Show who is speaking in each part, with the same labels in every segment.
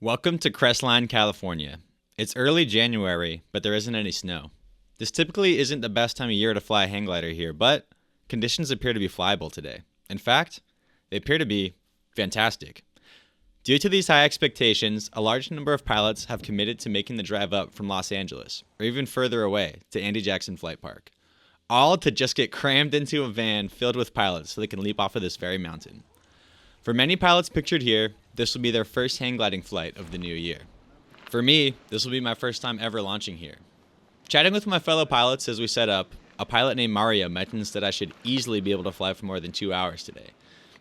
Speaker 1: Welcome to Crestline, California. It's early January, but there isn't any snow. This typically isn't the best time of year to fly a hang glider here, but conditions appear to be flyable today. In fact, they appear to be fantastic. Due to these high expectations, a large number of pilots have committed to making the drive up from Los Angeles, or even further away, to Andy Jackson Flight Park. All to just get crammed into a van filled with pilots so they can leap off of this very mountain. For many pilots pictured here, this will be their first hang gliding flight of the new year. For me, this will be my first time ever launching here. Chatting with my fellow pilots as we set up, a pilot named Mario mentions that I should easily be able to fly for more than 2 hours today,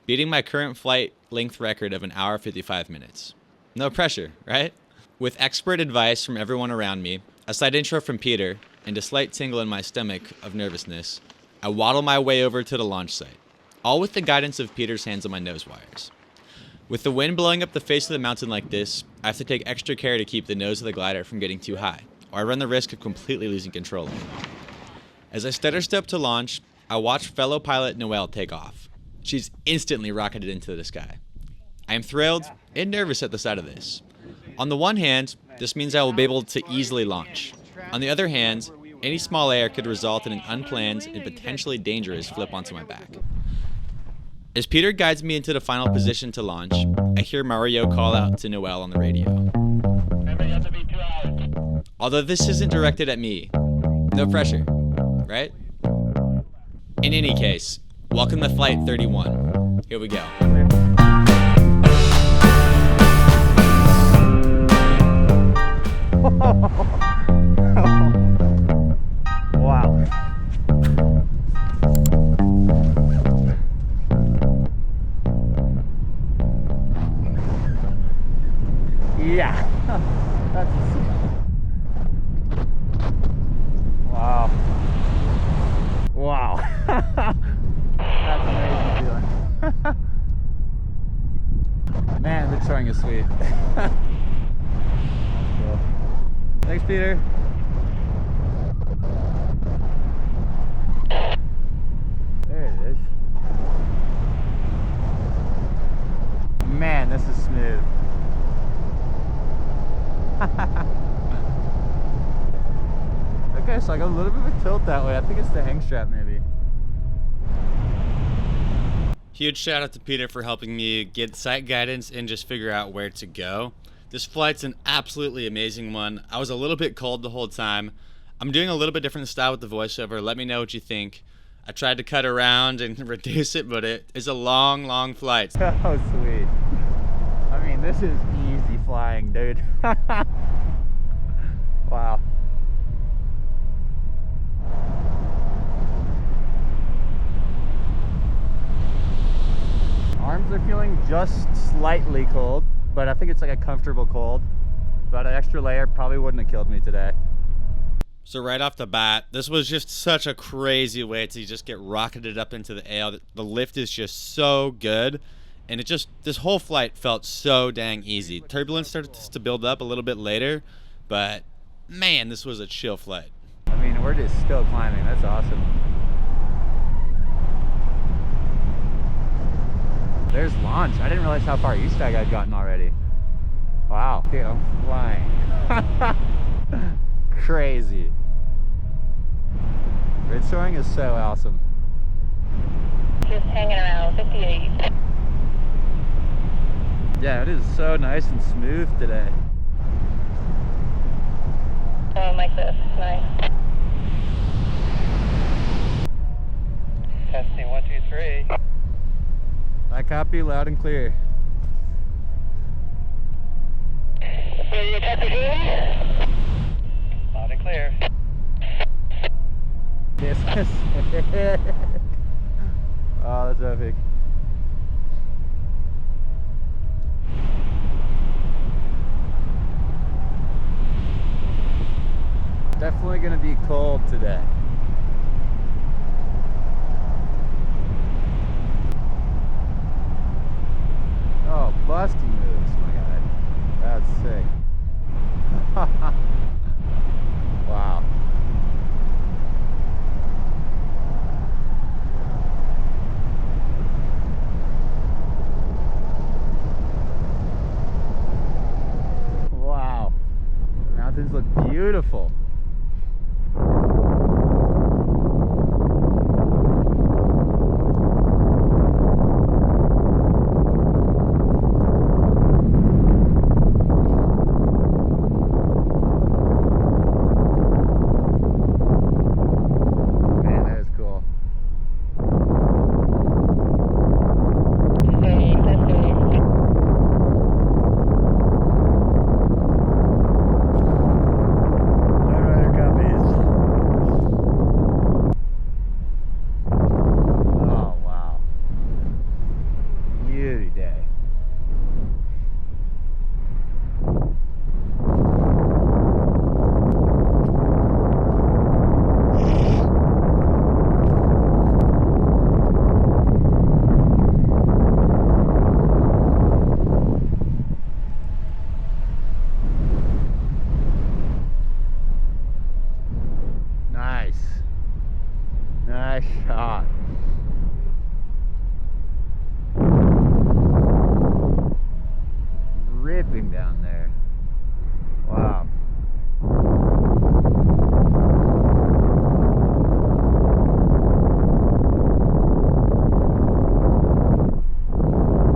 Speaker 1: beating my current flight length record of 1 hour 55 minutes. No pressure, right? With expert advice from everyone around me, a slight intro from Peter, and a slight tingle in my stomach of nervousness, I waddle my way over to the launch site, all with the guidance of Peter's hands on my nose wires. With the wind blowing up the face of the mountain like this, I have to take extra care to keep the nose of the glider from getting too high, or I run the risk of completely losing control of it. As I stutter step to launch, I watch fellow pilot Noelle take off. She's instantly rocketed into the sky. I am thrilled and nervous at the sight of this. On the one hand, this means I will be able to easily launch. On the other hand, any small error could result in an unplanned and potentially dangerous flip onto my back. As Peter guides me into the final position to launch, I hear Mario call out to Noelle on the radio. Although this isn't directed at me, no pressure, right? In any case, welcome to Flight 31. Here we go.
Speaker 2: Wow. Yeah. Wow. Wow. That's amazing feeling. Man, the soaring is sweet. That's cool. Thanks, Peter. There it is. Man, this is smooth. Okay, so I got a little bit of a tilt that way. I think it's the hang strap maybe.
Speaker 1: Huge shout out to Peter for helping me get sight guidance and just figure out where to go. This flight's an absolutely amazing one. I was a little bit cold the whole time. I'm doing a little bit different style with the voiceover. Let me know what you think. I tried to cut around and reduce it, but it is a long, long flight.
Speaker 2: Oh, sweet. I mean, this is easy flying, dude. Wow. Arms are feeling just slightly cold, but I think it's like a comfortable cold. But an extra layer probably wouldn't have killed me today.
Speaker 1: So right off the bat, this was just such a crazy way to just get rocketed up into the air. The lift is just so good. And this whole flight felt so dang easy. Turbulence started to build up a little bit later, but man, this was a chill flight.
Speaker 2: I mean, we're just still climbing. That's awesome. There's launch. I didn't realize how far east I had gotten already. Wow. Dude, I'm flying. Crazy. Grid soaring is so awesome.
Speaker 3: Just hanging around 58.
Speaker 2: Yeah, it is so nice and smooth today.
Speaker 3: Oh, like this. Nice.
Speaker 4: Testing 1, 2, 3.
Speaker 2: I copy loud and clear.
Speaker 3: Are you testing here?
Speaker 4: Loud and clear.
Speaker 2: This is sick. Oh, that's epic. Definitely gonna be cold today. Oh, busty moves, my guy. That's sick. Wow. beautiful. Man, that is cool. Oh, wow. Beauty day. Nice. Nice shot. Ripping down there. Wow.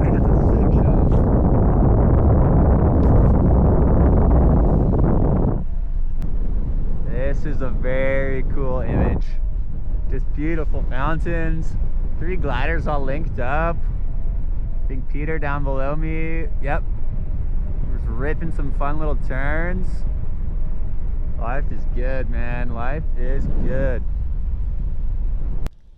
Speaker 2: That's a sick shot. This is a very cool image. Just beautiful fountains, 3 gliders all linked up. I think Peter down below me. Yep. Just ripping some fun little turns. Life is good, man. Life is good.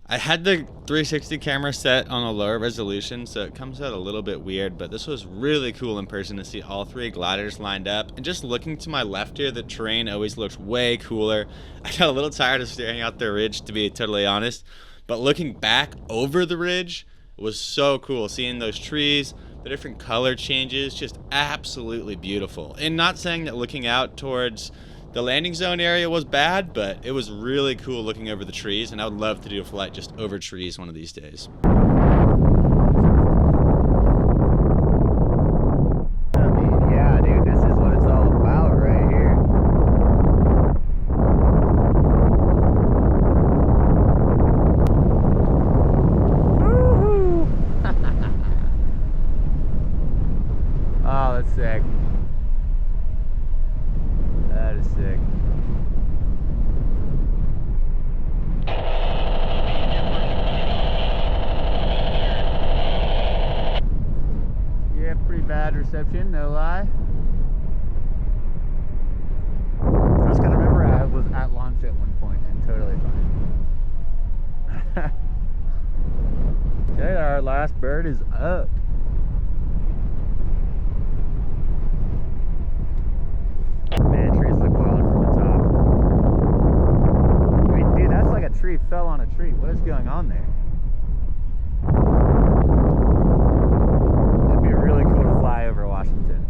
Speaker 1: I had the 360 camera set on a lower resolution, so it comes out a little bit weird, but this was really cool in person to see all 3 gliders lined up. And just looking to my left here, the terrain always looks way cooler. I got a little tired of staring out the ridge, to be totally honest, but looking back over the ridge was so cool. Seeing those trees, the different color changes, just absolutely beautiful. And not saying that looking out towards the landing zone area was bad, but it was really cool looking over the trees, and I would love to do a flight just over trees one of these days.
Speaker 2: I mean, yeah, dude, this is what it's all about right here. Woohoo! Oh, that's sick. That is sick. Yeah, pretty bad reception, no lie. I just gotta remember I was at launch at one point and totally fine. Okay, our last bird is up. Man, trees look wild from the top. I mean, dude, that's like a tree fell on a tree. What is going on there? That'd be really cool to fly over Washington.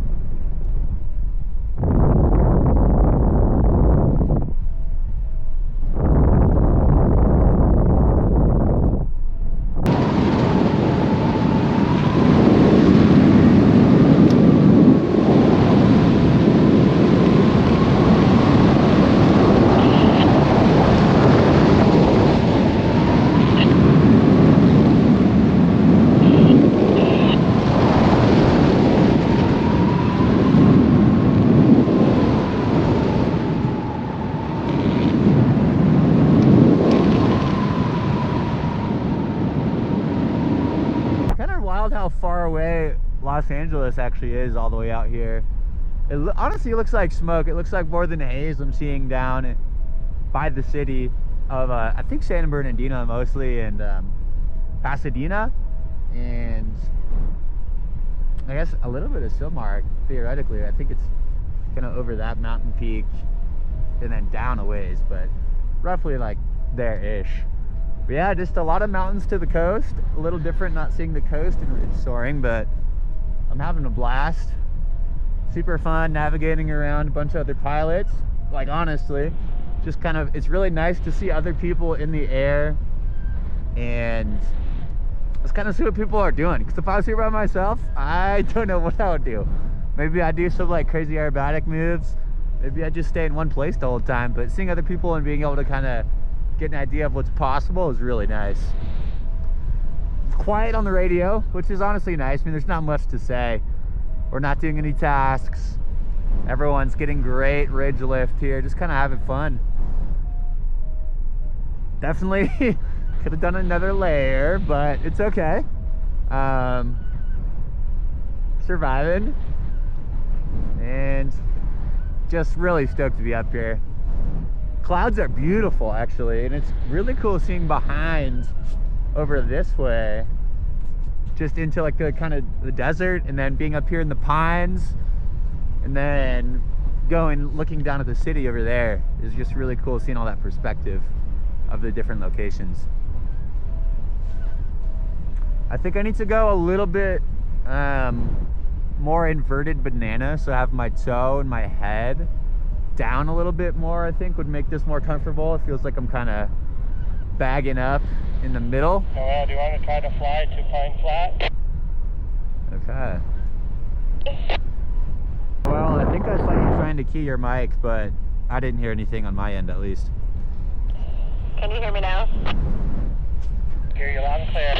Speaker 2: How far away Los Angeles actually is all the way out here. Honestly, it looks like smoke. It looks like more than haze I'm seeing down by the city of I think San Bernardino mostly, and Pasadena, and I guess a little bit of Silmar theoretically. I think it's kind of over that mountain peak and then down a ways, but roughly like there-ish. But yeah, just a lot of mountains to the coast. A little different not seeing the coast and ridge soaring, but I'm having a blast. Super fun navigating around a bunch of other pilots. Like honestly, just kind of, it's really nice to see other people in the air and let's kind of see what people are doing. Because if I was here by myself, I don't know what I would do. Maybe I'd do some like crazy aerobatic moves. maybe I just stay in one place the whole time, but seeing other people and being able to kind of get an idea of what's possible is really nice. It's quiet on the radio, which is honestly nice. I mean, there's not much to say. We're not doing any tasks. Everyone's getting great ridge lift here, just kind of having fun. Definitely could have done another layer, but it's okay. Surviving. And just really stoked to be up here. Clouds are beautiful actually, and it's really cool seeing behind over this way, just into like the kind of the desert, and then being up here in the pines, and then looking down at the city over there is just really cool, seeing all that perspective of the different locations. I think I need to go a little bit more inverted banana, so I have my toe and my head down a little bit more. I think would make this more comfortable. It feels like I'm kind of bagging up in the middle.
Speaker 4: Well, do you want to try to fly to Pine Flat?
Speaker 2: Okay. Well, I think I saw you trying to key your mic, but I didn't hear anything on my end at least.
Speaker 3: Can you hear me now?
Speaker 4: Hear you loud and clear.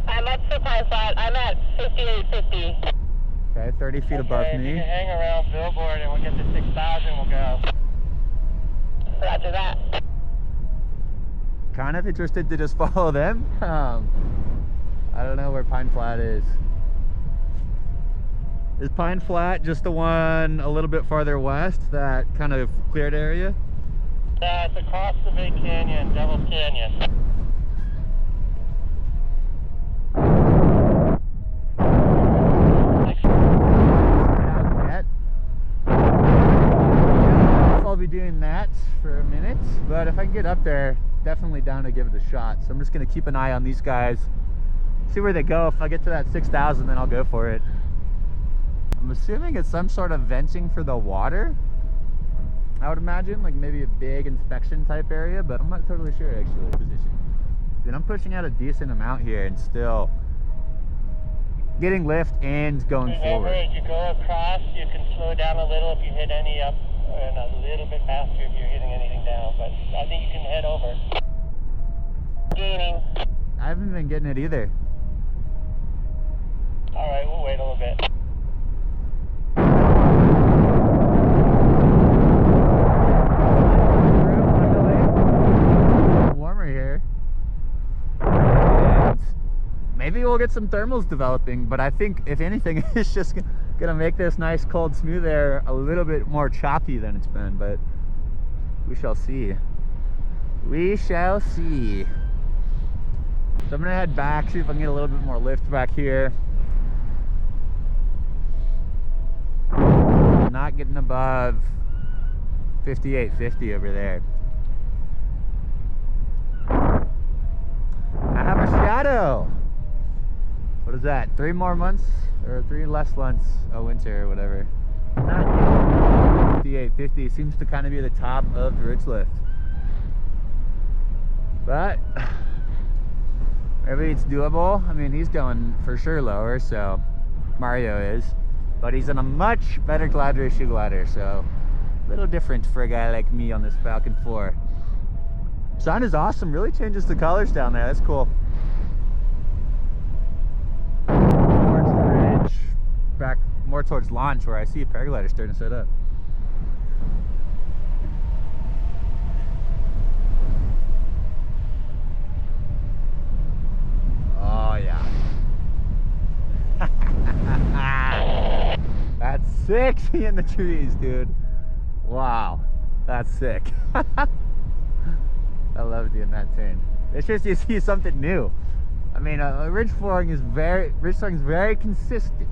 Speaker 3: I'm up to Pine Flat. I'm at 5850.
Speaker 2: Okay, 30 feet above
Speaker 4: If you
Speaker 2: me.
Speaker 4: can hang around Billboard and we'll get to 6,000, we'll go.
Speaker 3: Roger that.
Speaker 2: Kind of interested to just follow them. I don't know where Pine Flat is. Is Pine Flat just the one a little bit farther west, that kind of cleared area?
Speaker 4: It's across the big canyon, Devil's Canyon.
Speaker 2: I'll be doing that for a minute, but if I can get up there, definitely down to give it a shot. So I'm just going to keep an eye on these guys, see where they go. If I get to that 6,000, then I'll go for it. I'm assuming it's some sort of venting for the water, I would imagine, like maybe a big inspection type area, but I'm not totally sure actually. Position. Then I'm pushing out a decent amount here and still getting lift and going
Speaker 4: Remember,
Speaker 2: forward.
Speaker 4: as you go across, you can slow down a little if you hit any up, and a little bit faster if you're hitting anything down, but I think you can head over.
Speaker 3: Gaining.
Speaker 2: I haven't been getting it either.
Speaker 4: Alright, we'll wait a little bit.
Speaker 2: Warmer here. And maybe we'll get some thermals developing, but I think if anything it's just gonna make this nice cold smooth air a little bit more choppy than it's been, but we shall see. We shall see. So I'm gonna head back, see if I can get a little bit more lift back here. Not getting above 5850 over there. I have a shadow. What is that? 3 more months or 3 less months of winter or whatever. 5850 seems to kind of be the top of the ridge lift. But maybe it's doable. I mean, he's going for sure lower, so Mario is. But he's in a much better glide ratio glider, so a little different for a guy like me on this Falcon 4. Sun is awesome, really changes the colors down there, that's cool. Towards the ridge, back more towards launch where I see a paraglider starting to set up. Oh yeah. That's sick seeing the trees, dude. Wow, that's sick. I love doing that turn. It's just you see something new. I mean, ridge soaring is very consistent.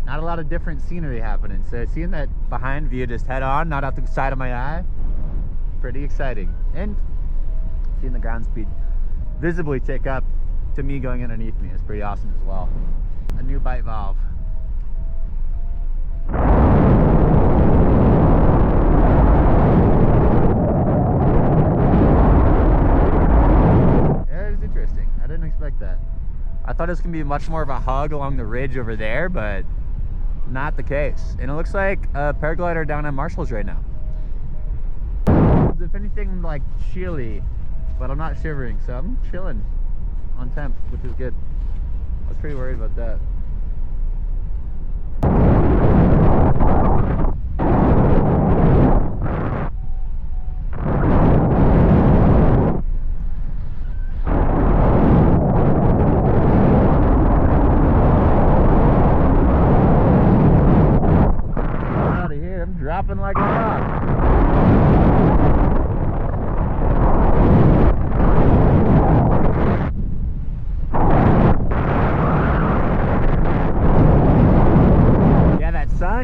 Speaker 2: Not a lot of different scenery happening. So seeing that behind view just head on, not out the side of my eye, pretty exciting. And seeing the ground speed visibly tick up to me going underneath me is pretty awesome as well. A new bite valve. Yeah, it was interesting. I didn't expect that. I thought it was gonna be much more of a hug along the ridge over there, but not the case. And it looks like a paraglider down at Marshall's right now. If anything, like chilly, but I'm not shivering, so I'm chilling on temp, which is good. I was pretty worried about that. Out of here, I'm dropping like a rock.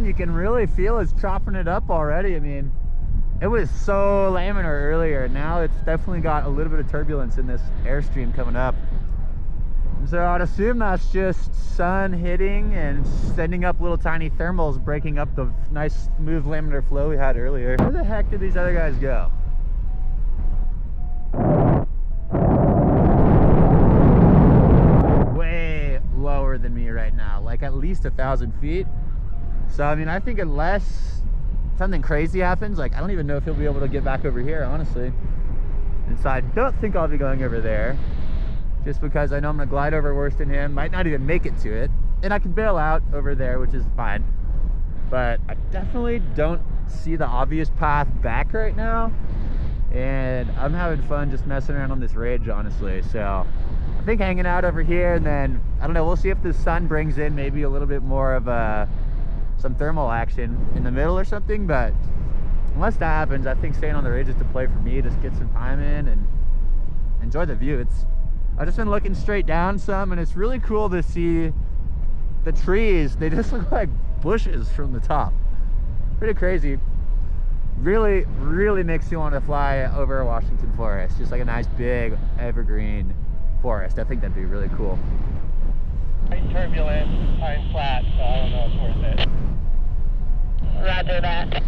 Speaker 2: You can really feel it's chopping it up already. I mean, it was so laminar earlier. Now it's definitely got a little bit of turbulence in this airstream coming up. And so I'd assume that's just sun hitting and sending up little tiny thermals, breaking up the nice smooth laminar flow we had earlier. Where the heck did these other guys go? Way lower than me right now, like at least 1,000 feet. So, I mean, I think unless something crazy happens, like, I don't even know if he'll be able to get back over here, honestly. And so I don't think I'll be going over there, just because I know I'm going to glide over worse than him, might not even make it to it. And I can bail out over there, which is fine. But I definitely don't see the obvious path back right now. And I'm having fun just messing around on this ridge, honestly. So I think hanging out over here, and then, I don't know, we'll see if the sun brings in maybe a little bit more of some thermal action in the middle or something. But unless that happens, I think staying on the ridge is the play for me. Just get some time in and enjoy the view. I've just been looking straight down some, and it's really cool to see the trees. They just look like bushes from the top. Pretty crazy. Really, really makes you want to fly over Washington forest. Just like a nice big evergreen forest. I think that'd be really cool.
Speaker 4: Turbulent, time flat, so I don't know if it's worth it.
Speaker 3: Roger that.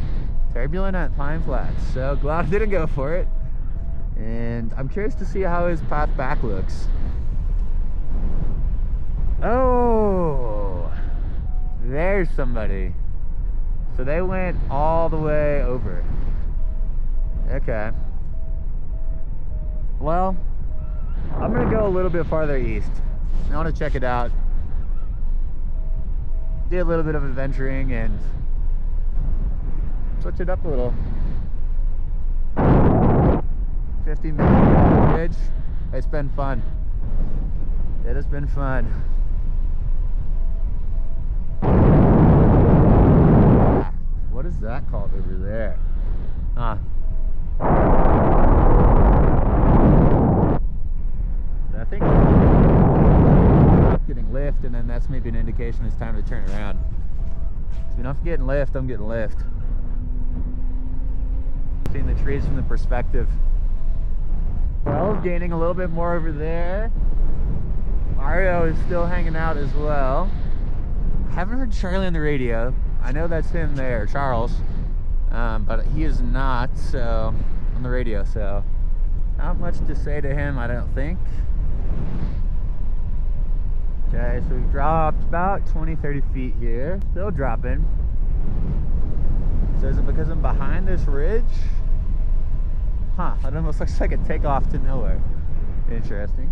Speaker 2: Turbulent at Pine Flats. So glad I didn't go for it. And I'm curious to see how his path back looks. Oh, there's somebody. So they went all the way over. Okay. Well, I'm gonna go a little bit farther east. I want to check it out. Do a little bit of adventuring and switch it up a little. 50-minute ridge. It's been fun. It has been fun. What is that called over there? Huh. I think getting lift, and then that's maybe an indication it's time to turn around. So if I'm getting lift, I'm getting lift. Seeing the trees from the perspective. Well, gaining a little bit more over there. Mario is still hanging out as well. I haven't heard Charlie on the radio. I know that's him there, Charles, but he is not on the radio, so not much to say to him, I don't think. Okay, so we've dropped about 20-30 feet here. Still dropping. So is it because I'm behind this ridge? Huh, it almost looks like a takeoff to nowhere. Interesting.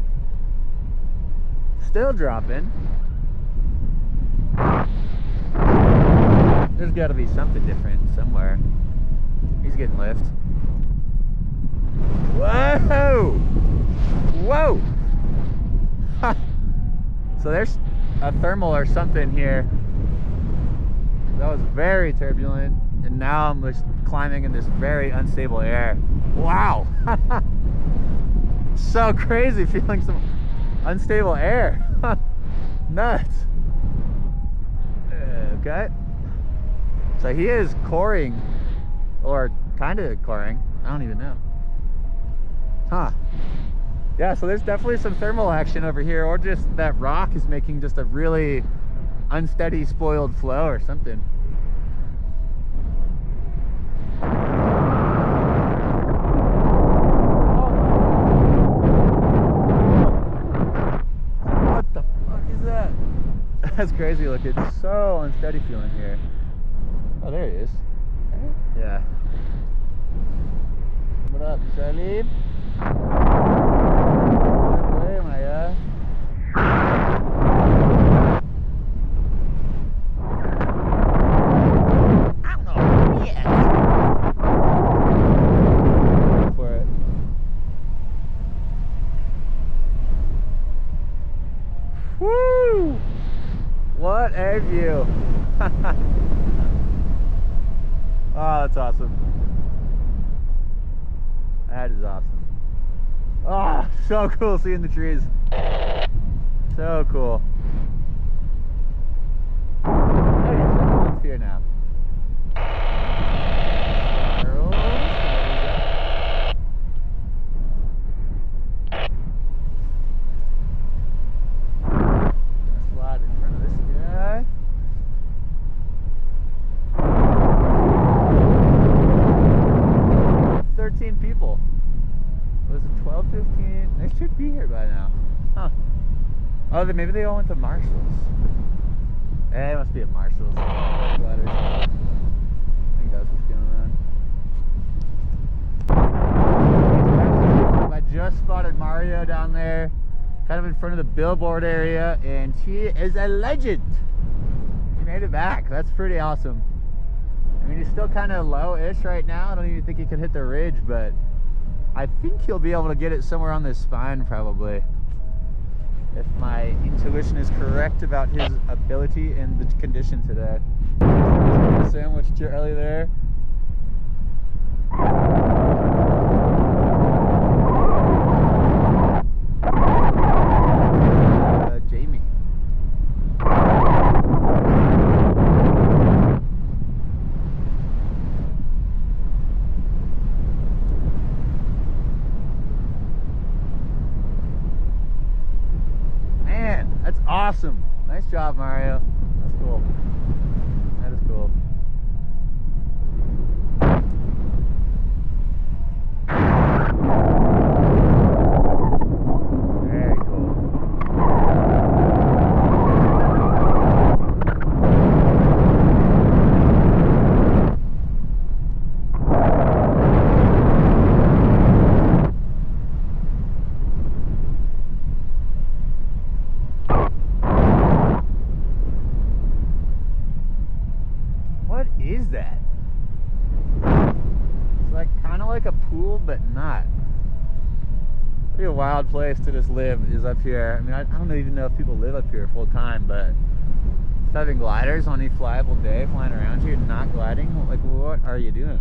Speaker 2: Still dropping. There's got to be something different somewhere. He's getting lift. Whoa! Whoa! So there's a thermal or something here. That was very turbulent, and now I'm just climbing in this very unstable air. Wow! So crazy feeling some unstable air. Nuts. Okay. So he is coring, or kind of coring. I don't even know. Huh. Yeah, so there's definitely some thermal action over here, or just that rock is making just a really unsteady, spoiled flow or something. What the fuck is that? That's crazy looking. It's so unsteady feeling here. Oh, there he is. Yeah. What up, Charlie? Hey, Maya. I don't know. Yes. Go for it. Woo! What a view! Oh, that's awesome. That is awesome. Oh, so cool seeing the trees. So cool. Hey, it's here now. Slide in front of this guy. People. Was it 12, 15? They should be here by now. Huh. Oh, maybe they all went to Marshall's. It must be at Marshall's. I think that's what's going on. I just spotted Mario down there, kind of in front of the billboard area, and he is a legend. He made it back. That's pretty awesome. I mean, he's still kind of low-ish right now. I don't even think he could hit the ridge, but I think he'll be able to get it somewhere on this spine, probably. If my intuition is correct about his ability and the condition today. Sandwich Charlie there. Jamie. That's awesome. Nice job, Mario. That's cool. That is cool. Very cool. But not. Pretty a wild place to just live is up here. I mean, I don't even know if people live up here full time, but just having gliders on any flyable day, flying around here, not gliding, like, what are you doing?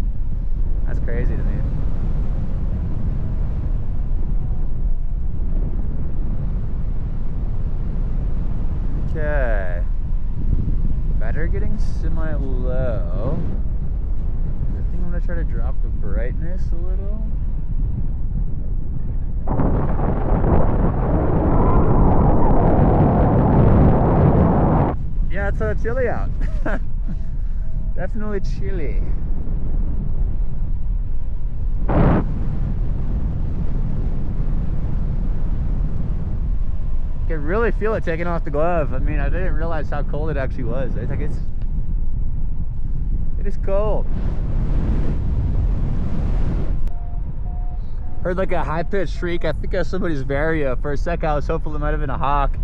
Speaker 2: That's crazy to me. Okay. Better getting semi-low. I think I'm gonna try to drop the brightness a little. Yeah, it's chilly out. Definitely chilly. I can really feel it taking off the glove. I mean, I didn't realize how cold it actually was. I think it is cold. Heard like a high-pitched shriek. I think it was somebody's Vario. For a sec, I was hopeful it might have been a hawk.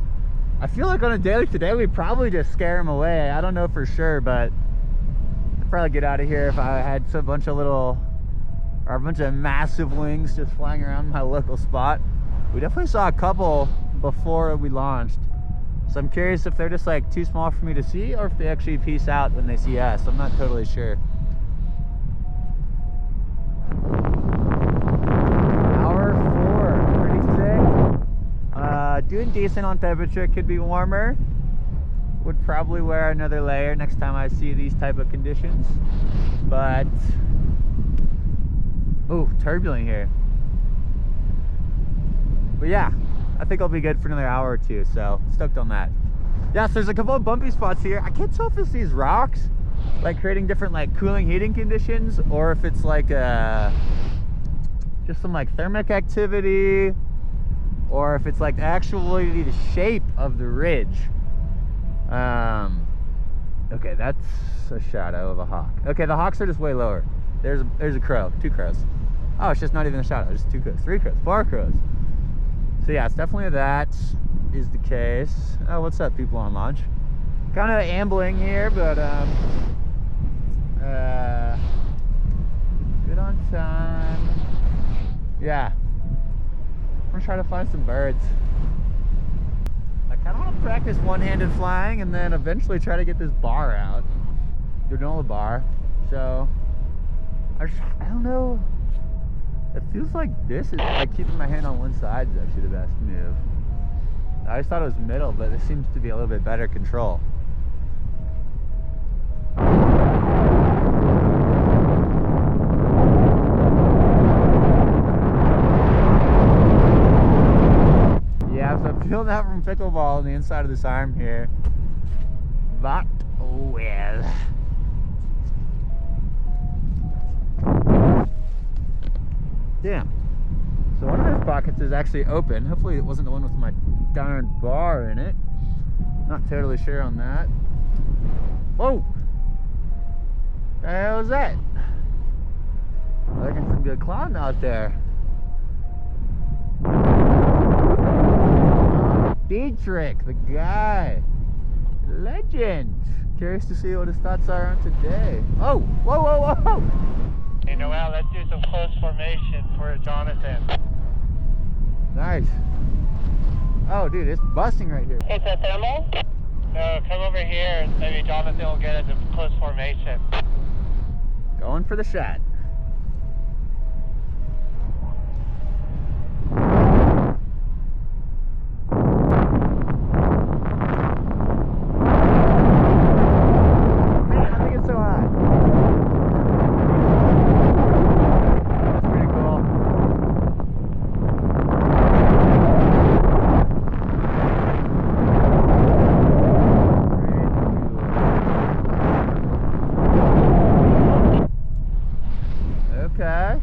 Speaker 2: I feel like on a day like today, we'd probably just scare him away. I don't know for sure, but I'd probably get out of here if I had a bunch of massive wings just flying around my local spot. We definitely saw a couple before we launched. So I'm curious if they're just like too small for me to see, or if they actually peace out when they see us. I'm not totally sure. Hour 4, pretty sick. Doing decent on temperature, could be warmer. Would probably wear another layer next time I see these type of conditions. But, ooh, turbulent here. But yeah, I think I'll be good for another hour or two, so stoked on that. Yeah, so there's a couple of bumpy spots here. I can't tell if it's these rocks, like creating different like cooling heating conditions, or if it's like just some like thermic activity, or if it's like actually the shape of the ridge. Okay, that's a shadow of a hawk. Okay, the hawks are just way lower. There's a crow, 2 crows. Oh, it's just not even a shadow, just 2 crows, 3 crows, 4 crows. So yeah, it's definitely that is the case. Oh, what's up, people on launch? Kind of ambling here, but good on time. Yeah, I'm gonna try to find some birds. I kind of want to practice one-handed flying and then eventually try to get this bar out, granola bar. So I don't know. It feels like this is like keeping my hand on one side is actually the best move. I always thought it was middle, but this seems to be a little bit better control. Yeah, so I'm feeling that from pickleball on the inside of this arm here. But, oh well. Damn. So one of those pockets is actually open. Hopefully it wasn't the one with my darn bar in it. Not totally sure on that. Whoa! The hell is that? Looking some good clown out there. Dietrich, the guy. Legend. Curious to see what his thoughts are on today. Oh! Whoa, whoa, whoa!
Speaker 4: Hey Noel, let's do some close formation for Jonathan.
Speaker 2: Nice. Oh, dude, it's busting right here.
Speaker 4: It's a thermal? No, come over here and maybe Jonathan will get us a close formation.
Speaker 2: Going for the shot. Man, I think it's so high. That's pretty cool. Okay.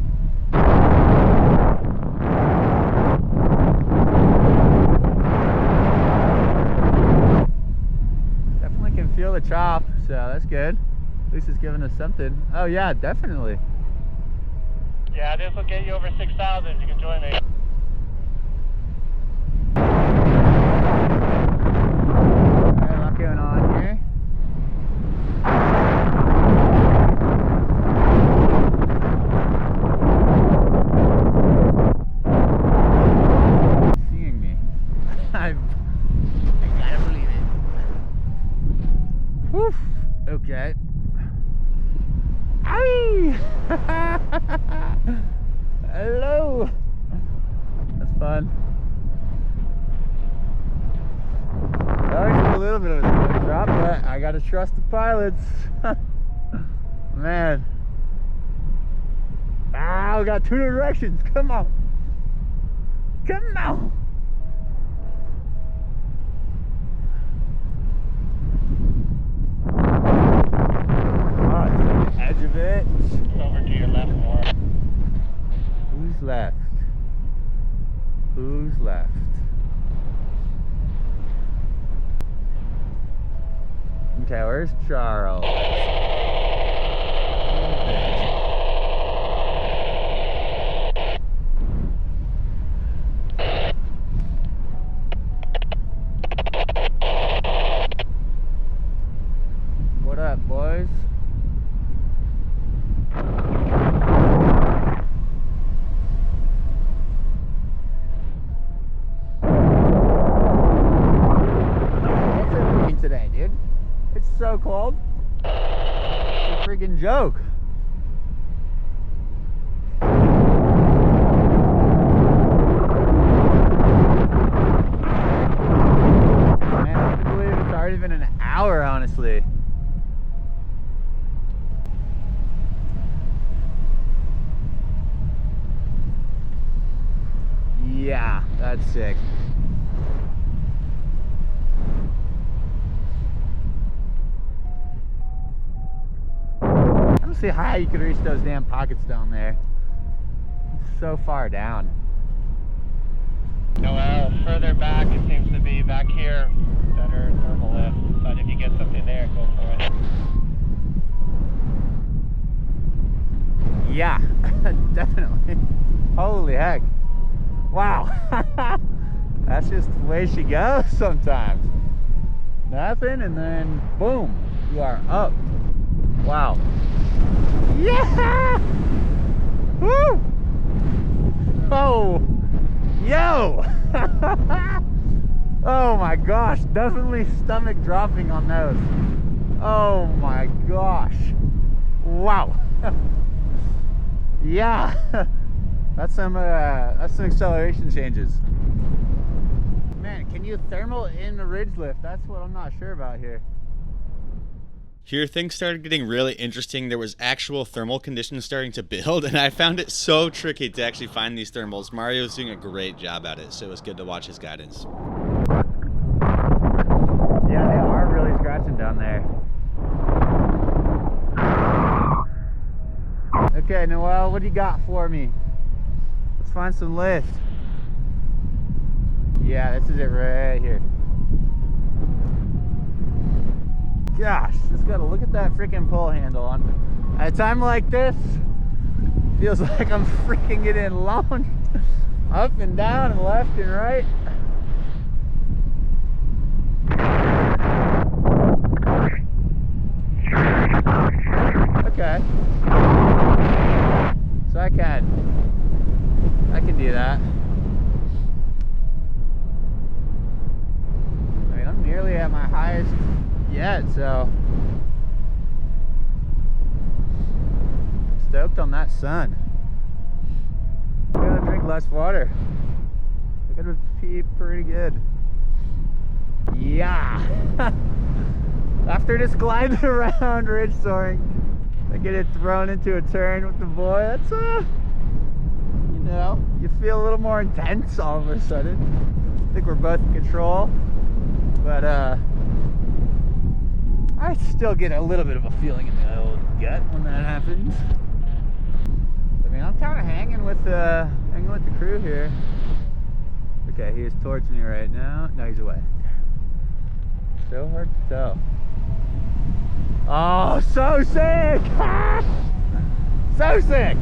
Speaker 2: Definitely can feel the chop, so that's good. At least it's giving us something. Oh yeah, definitely.
Speaker 4: Yeah, this will get you over 6,000 if you can join me.
Speaker 2: Alright, lock going on here. Seeing me. I gotta believe it. Whew. Okay. Owie! Hello! That's fun. Always a little bit of a slow drop, but I gotta trust the pilots. Man. Ah, we got 2 directions. Come on. Come on. Oh, it's on the edge of it.
Speaker 4: Over to your left more.
Speaker 2: Who's left? Who's left? Okay, where's Charles? What up, boys? What's it looking today, dude? It's so cold. It's a freaking joke. Man, I can't believe it's already been an hour, honestly. Yeah, that's sick. I don't see how you could reach those damn pockets down there. It's so far down.
Speaker 4: Noel, further back it seems to be back here. Better thermal lift. But if if you get something there, go for it.
Speaker 2: Yeah, definitely. Holy heck. Wow. That's just the way she goes sometimes. Nothing, and then boom, you are up. Wow. Yeah! Woo! Oh! Yo! Oh my gosh, definitely stomach dropping on those. Oh my gosh. Wow. Yeah. That's some acceleration changes. Man, can you thermal in the ridge lift? That's what I'm not sure about here.
Speaker 1: Here, things started getting really interesting. There was actual thermal conditions starting to build, and I found it so tricky to actually find these thermals. Mario's doing a great job at it, so it was good to watch his guidance.
Speaker 2: Yeah, they are really scratching down there. Okay, Noel, what do you got for me? Let's find some lift. Yeah, this is it right here. Gosh, just gotta look at that freaking pull handle on. At a time like this, feels like I'm freaking getting launched up and down and left and right. Okay. So I can do that. I mean, I'm nearly at my highest yet, so stoked on that sun. I gotta drink less water. I gotta pee pretty good. Yeah. After this glide around ridge soaring, I get it thrown into a turn with the boy. That's you know, you feel a little more intense all of a sudden. I think we're both in control, but I still get a little bit of a feeling in the old gut when that happens. I mean, I'm kind of hanging with the crew here. Okay, he is towards me right now. No, he's away. So hard to tell. Oh, so sick! So sick!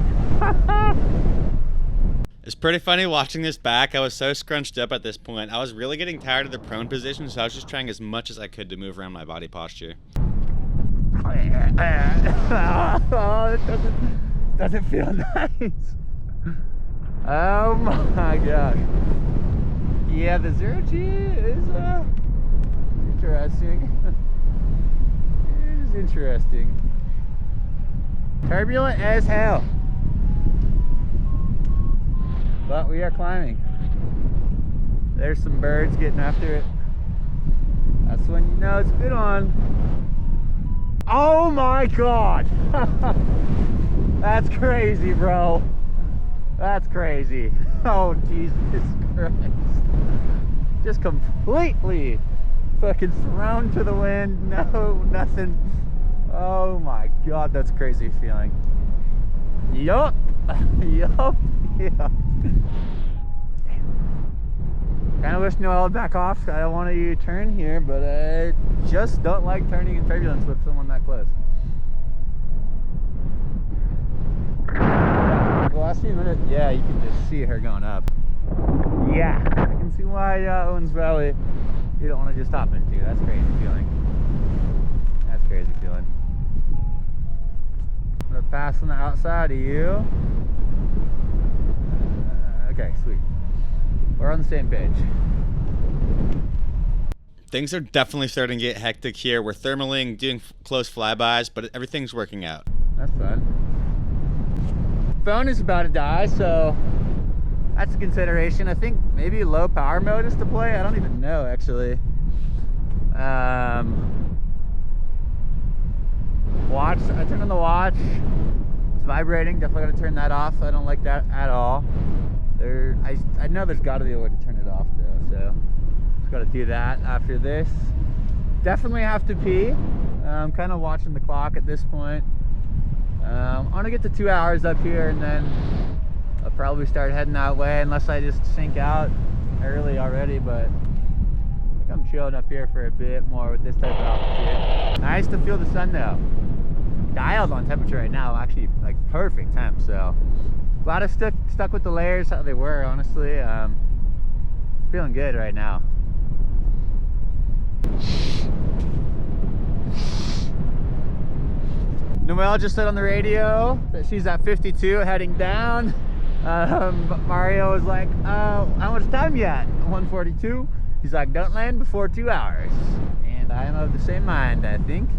Speaker 1: It's pretty funny watching this back. I was so scrunched up at this point. I was really getting tired of the prone position, so I was just trying as much as I could to move around my body posture.
Speaker 2: Oh, it doesn't feel nice. Oh my gosh. Yeah, the zero G is interesting. It is interesting. Turbulent as hell. But we are climbing. There's some birds getting after it. That's when you know it's good on. Oh my god! That's crazy, bro. That's crazy. Oh Jesus Christ. Just completely fucking thrown to the wind. No, nothing. Oh my god, that's crazy feeling. Yup. Yup. Yeah. Kind of wish Noel would back off. I don't want to turn here, but I just don't like turning in turbulence with someone that close. The last few minutes, yeah, you can just see her going up. Yeah, I can see why Owens Valley you don't want to just hop into. That's crazy feeling. That's crazy feeling. I'm gonna pass on the outside of you. Okay, sweet. We're on the same page.
Speaker 1: Things are definitely starting to get hectic here. We're thermaling, doing close flybys, but everything's working out.
Speaker 2: That's fun. Phone is about to die, so that's a consideration. I think maybe low power mode is to play. I don't even know, actually. Watch, I turned on the watch. It's vibrating, definitely gotta turn that off. I don't like that at all. I know there's gotta be a way to turn it off though, so just gotta do that after this. Definitely have to pee. I'm kind of watching the clock at this point. I'm gonna get to 2 hours up here and then I'll probably start heading that way unless I just sink out early already, but I think I'm chilling up here for a bit more with this type of altitude. Nice to feel the sun though. Dialed on temperature right now, actually like perfect temp. So glad I stuck with the layers how they were. Honestly, feeling good right now. Noelle just said on the radio that she's at 52 heading down. But Mario was like, how much time you at? 142. He's like, don't land before 2 hours. And I am of the same mind, I think.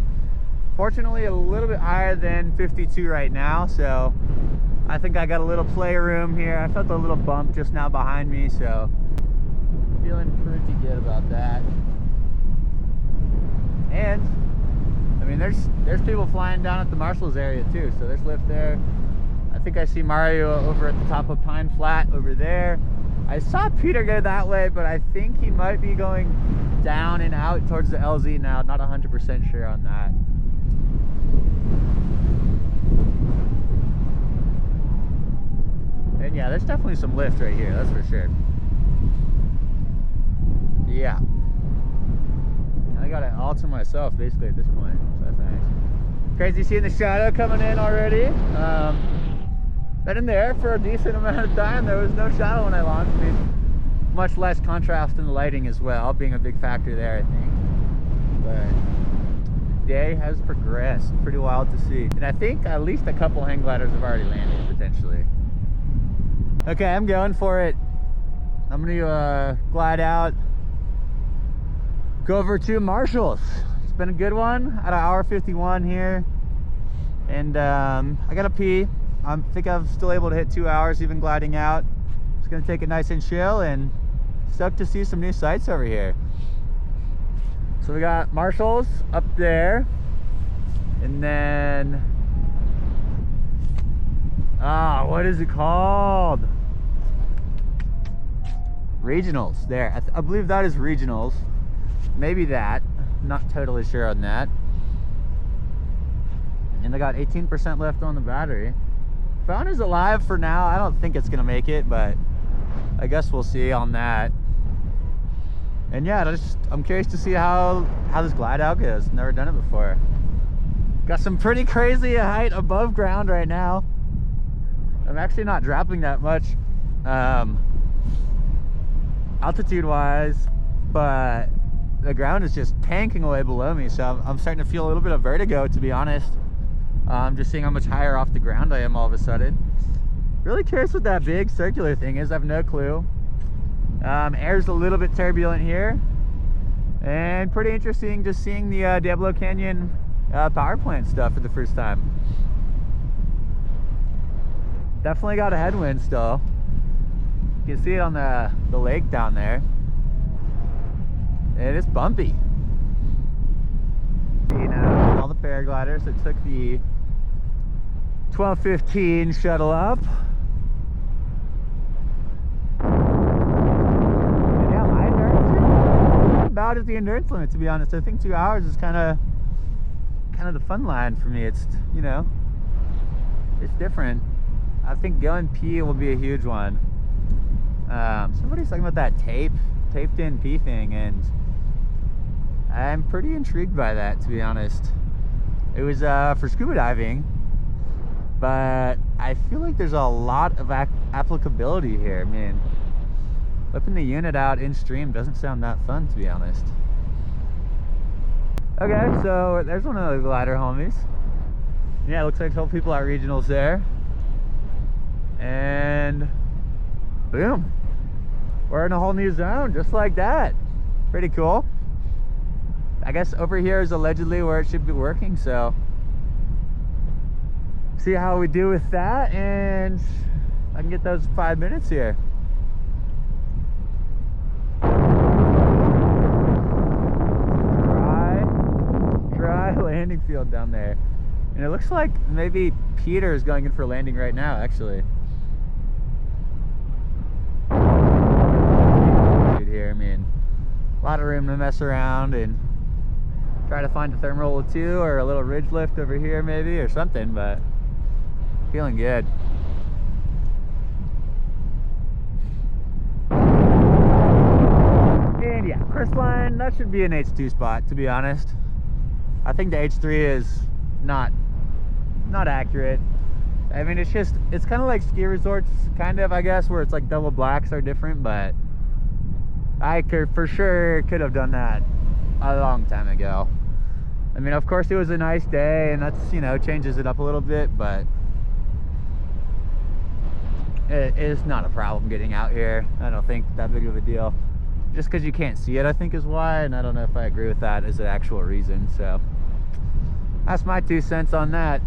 Speaker 2: Fortunately, a little bit higher than 52 right now, so I think I got a little playroom here. I felt a little bump just now behind me, so feeling pretty good about that. And I mean, there's people flying down at the Marshalls area too, so there's lift there. I think I see Mario over at the top of Pine Flat over there. I saw Peter go that way, but I think he might be going down and out towards the LZ now. Not 100% sure on that. And yeah, there's definitely some lift right here, that's for sure. Yeah. I got it all to myself basically at this point, so that's nice. Crazy seeing the shadow coming in already. Been in the air for a decent amount of time. There was no shadow when I launched. I mean, much less contrast in the lighting as well, being a big factor there, I think. But day has progressed. Pretty wild to see. And I think at least a couple hang gliders have already landed potentially. Okay, I'm going for it. I'm gonna glide out, go over to Marshalls. It's been a good one at an hour 51 here. And I gotta pee. I think I'm still able to hit 2 hours even gliding out. Just gonna take it nice and chill, and stoked to see some new sights over here. So we got Marshalls up there, and then what is it called? Regionals there. I believe that is Regionals. Maybe that. Not totally sure on that. And I got 18% left on the battery. Phone is alive for now. I don't think it's gonna make it, but I guess we'll see on that. And yeah, I'm curious to see how this glide out goes. Never done it before. Got some pretty crazy height above ground right now. I'm actually not dropping that much altitude wise, but the ground is just tanking away below me, so I'm starting to feel a little bit of vertigo, to be honest. I'm just seeing how much higher off the ground I am all of a sudden. Really curious what that big circular thing is. I have no clue. Air's a little bit turbulent here, and pretty interesting just seeing the Diablo Canyon power plant stuff for the first time. Definitely got a headwind still. You can see it on the lake down there. It is bumpy. You know, all the paragliders. So took the 1215 shuttle up. And yeah, my endurance is about at the endurance limit, to be honest. I think 2 hours is kind of the fun line for me. It's, you know, it's different. I think going P will be a huge one. Somebody's talking about that taped in P thing, and I'm pretty intrigued by that, to be honest. It was for scuba diving, but I feel like there's a lot of applicability here. I mean, whipping the unit out in stream doesn't sound that fun, to be honest. Okay, so there's one of the glider homies. Yeah, it looks like a couple people at regionals there. And boom, we're in a whole new zone just like that. Pretty cool. I guess over here is allegedly where it should be working, so see how we do with that, and I can get those 5 minutes here. Dry landing field down there, and it looks like maybe Peter is going in for landing right now, actually. Dude, here, I mean, a lot of room to mess around and try to find a thermal roll 2 or a little ridge lift over here maybe, or something, but feeling good. And yeah, Crestline, that should be an H2 spot, to be honest. I think the H3 is not accurate. I mean, it's kind of like ski resorts, kind of, I guess, where it's like double blacks are different, but I for sure could have done that a long time ago. I mean, of course it was a nice day, and that's, you know, changes it up a little bit, but it is not a problem getting out here. I don't think that big of a deal. Just because you can't see it, I think, is why, and I don't know if I agree with that as an actual reason. So that's my 2 cents on that.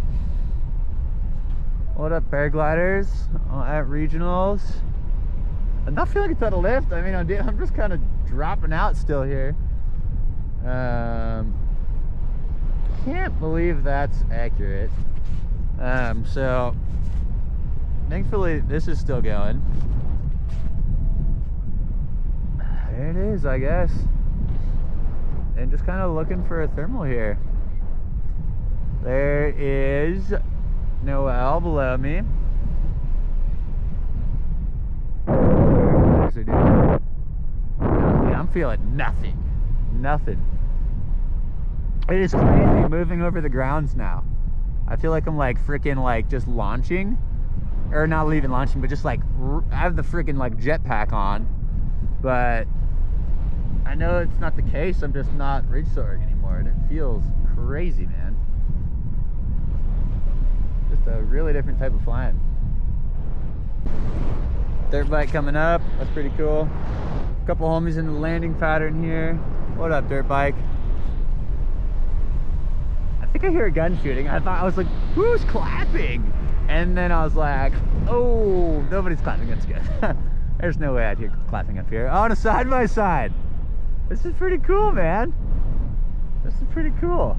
Speaker 2: What up, paragliders at regionals? I'm not feeling it's at a lift. I mean, I'm just kind of dropping out still here. Can't believe that's accurate. So thankfully this is still going. There it is, I guess. And just kind of looking for a thermal here. There is Noel below me. What is it doing? I'm feeling nothing. Nothing. It is crazy moving over the grounds now. I feel like I'm like freaking like just launching. Or not even launching, but just like I have the freaking like jetpack on. But I know it's not the case. I'm just not ridge soaring anymore, and it feels crazy, man. Just a really different type of flying. Dirt bike coming up. That's pretty cool. A couple homies in the landing pattern here. What up, dirt bike? I think I hear a gun shooting. I was like, who's clapping? And then I was like, oh, nobody's clapping. That's good. There's no way I'd hear clapping up here. On a side by side. This is pretty cool, man. This is pretty cool.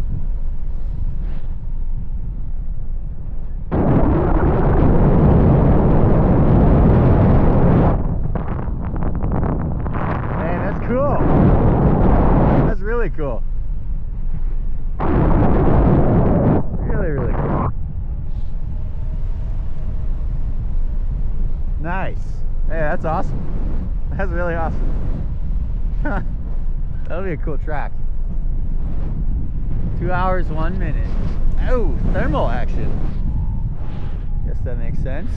Speaker 2: Man, that's cool. That's really cool. Really, really cool. Nice. Hey, that's awesome. That's really awesome. That'll be a cool track. 2 hours, 1 minute. Oh, thermal action. Guess that makes sense.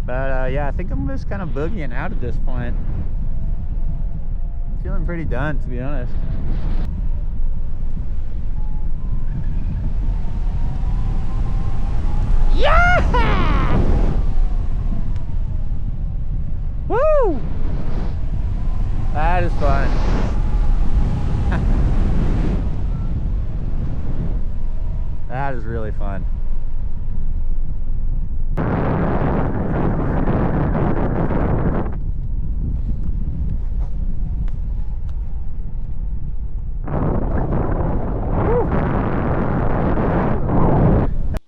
Speaker 2: But yeah, I think I'm just kind of boogieing out at this point. I'm feeling pretty done, to be honest. Yeah! Woo! That is fun. That is really fun.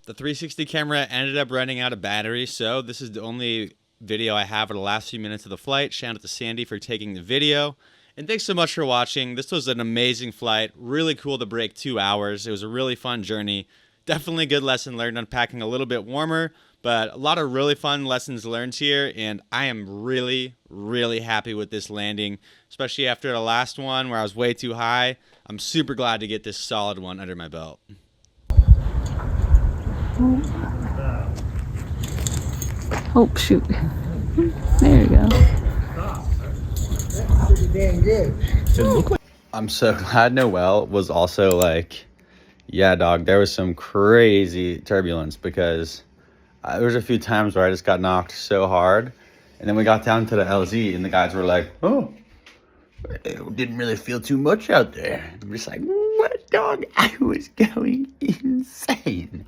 Speaker 1: The 360 camera ended up running out of battery, so this is the only video I have for the last few minutes of the flight. Shout out to Sandy for taking the video. And thanks so much for watching. This was an amazing flight. Really cool to break 2 hours. It was a really fun journey. Definitely a good lesson learned on packing a little bit warmer, but a lot of really fun lessons learned here, and I am really, really happy with this landing, especially after the last one where I was way too high. I'm super glad to get this solid one under my belt.
Speaker 5: Oh, shoot. There you go.
Speaker 6: Pretty dang good.
Speaker 1: I'm so glad Noel was also like, yeah, dog, there was some crazy turbulence, because there was a few times where I just got knocked so hard. And then we got down to the LZ and the guys were like, oh, it didn't really feel too much out there. I'm just like, what, dog? I was going insane.